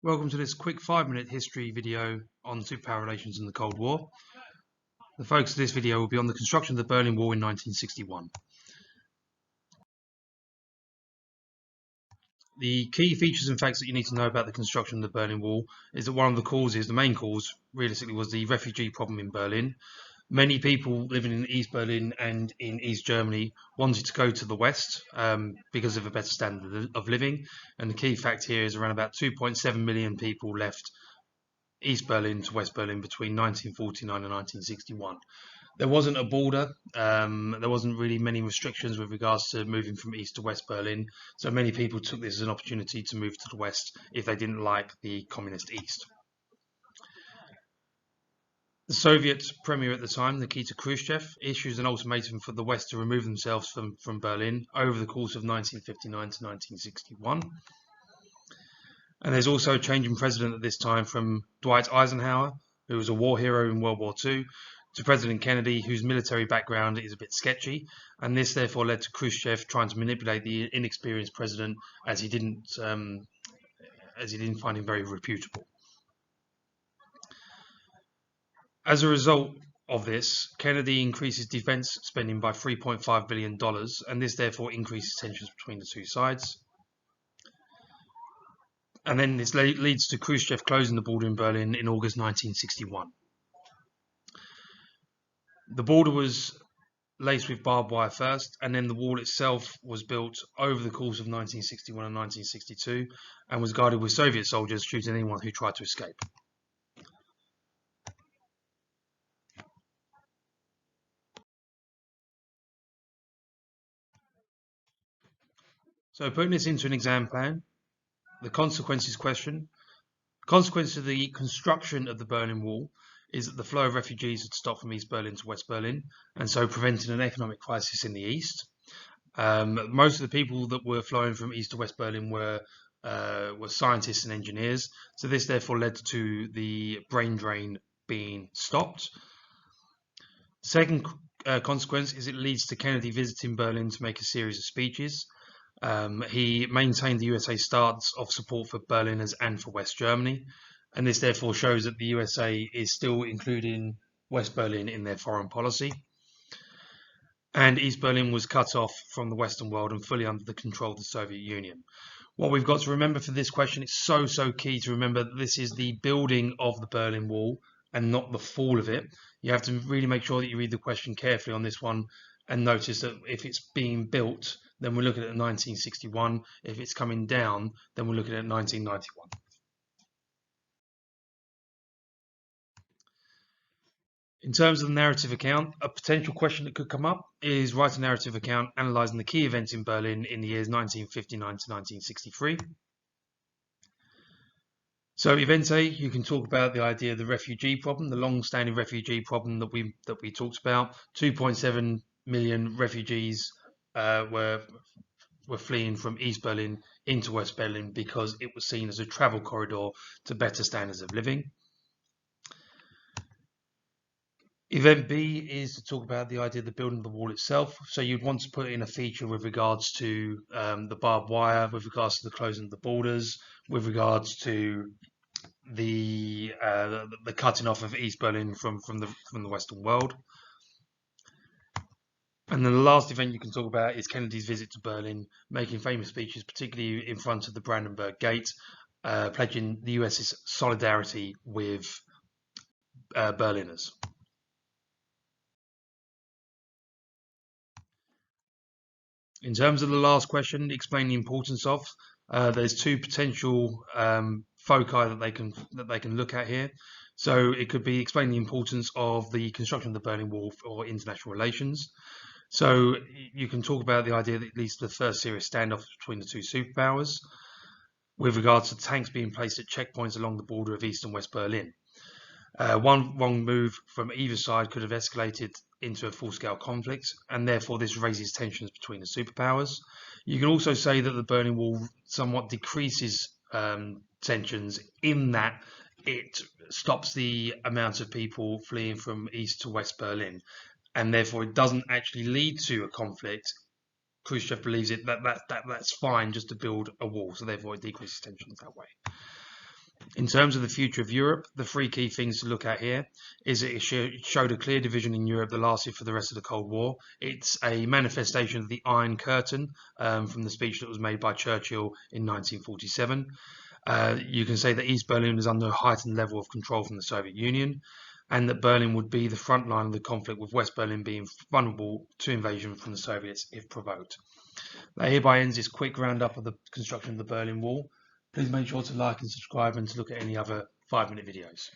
Welcome to this quick 5-minute history video on superpower relations in the Cold War. The focus of this video will be on the construction of the Berlin Wall in 1961. The key features and facts that you need to know about the construction of the Berlin Wall is that one of the causes, the main cause, realistically, was the refugee problem in Berlin. Many people living in East Berlin and in East Germany wanted to go to the West because of a better standard of living. And the key fact here is around about 2.7 million people left East Berlin to West Berlin between 1949 and 1961. There wasn't a border. There wasn't really many restrictions with regards to moving from East to West Berlin. So many people took this as an opportunity to move to the West if they didn't like the communist East. The Soviet premier at the time, Nikita Khrushchev, issues an ultimatum for the West to remove themselves from Berlin over the course of 1959 to 1961. And there's also a change in president at this time from Dwight Eisenhower, who was a war hero in World War II, to President Kennedy, whose military background is a bit sketchy. And this therefore led to Khrushchev trying to manipulate the inexperienced president as he didn't find him very reputable. As a result of this, Kennedy increases defense spending by $3.5 billion, and this therefore increases tensions between the two sides. And then this leads to Khrushchev closing the border in Berlin in August 1961. The border was laced with barbed wire first, and then the wall itself was built over the course of 1961 and 1962 and was guarded with Soviet soldiers shooting anyone who tried to escape. So putting this into an exam plan, the consequences question. The consequence of the construction of the Berlin Wall is that the flow of refugees had stopped from East Berlin to West Berlin, and so preventing an economic crisis in the East. Most of the people that were flowing from East to West Berlin were scientists and engineers, so this therefore led to the brain drain being stopped. Second consequence is it leads to Kennedy visiting Berlin to make a series of speeches. He maintained the USA's stance of support for Berliners and for West Germany, and this therefore shows that the USA is still including West Berlin in their foreign policy. And East Berlin was cut off from the Western world and fully under the control of the Soviet Union. What we've got to remember for this question, it's so key to remember that this is the building of the Berlin Wall and not the fall of it. You have to really make sure that you read the question carefully on this one and notice that if it's being built, then we're looking at 1961. If it's coming down, then we're looking at 1991. In terms of the narrative account, a potential question that could come up is write a narrative account analysing the key events in Berlin in the years 1959 to 1963. So event A, you can talk about the idea of the refugee problem, the long-standing refugee problem that we talked about. 2.7 million refugees were fleeing from East Berlin into West Berlin because it was seen as a travel corridor to better standards of living. Event B is to talk about the idea of the building of the wall itself. So you'd want to put in a feature with regards to the barbed wire, with regards to the closing of the borders, with regards to the cutting off of East Berlin from the Western world. And then the last event you can talk about is Kennedy's visit to Berlin, making famous speeches, particularly in front of the Brandenburg Gate, pledging the US's solidarity with Berliners. In terms of the last question, explain the importance of. There's two potential foci that they can look at here. So it could be explain the importance of the construction of the Berlin Wall for international relations. So you can talk about the idea that it leads to the first serious standoff between the two superpowers, with regards to tanks being placed at checkpoints along the border of East and West Berlin. One wrong move from either side could have escalated into a full-scale conflict, and therefore this raises tensions between the superpowers. You can also say that the Berlin Wall somewhat decreases tensions in that it stops the amount of people fleeing from East to West Berlin, and therefore it doesn't actually lead to a conflict. Khrushchev believes that's fine just to build a wall, so therefore it decreases tensions that way. In terms of the future of Europe, the three key things to look at here is that it showed a clear division in Europe that lasted for the rest of the Cold War. It's a manifestation of the Iron Curtain from the speech that was made by Churchill in 1947. You can say that East Berlin was under a heightened level of control from the Soviet Union, and that Berlin would be the front line of the conflict, with West Berlin being vulnerable to invasion from the Soviets if provoked. That hereby ends this quick roundup of the construction of the Berlin Wall. Please make sure to like and subscribe and to look at any other 5-minute videos.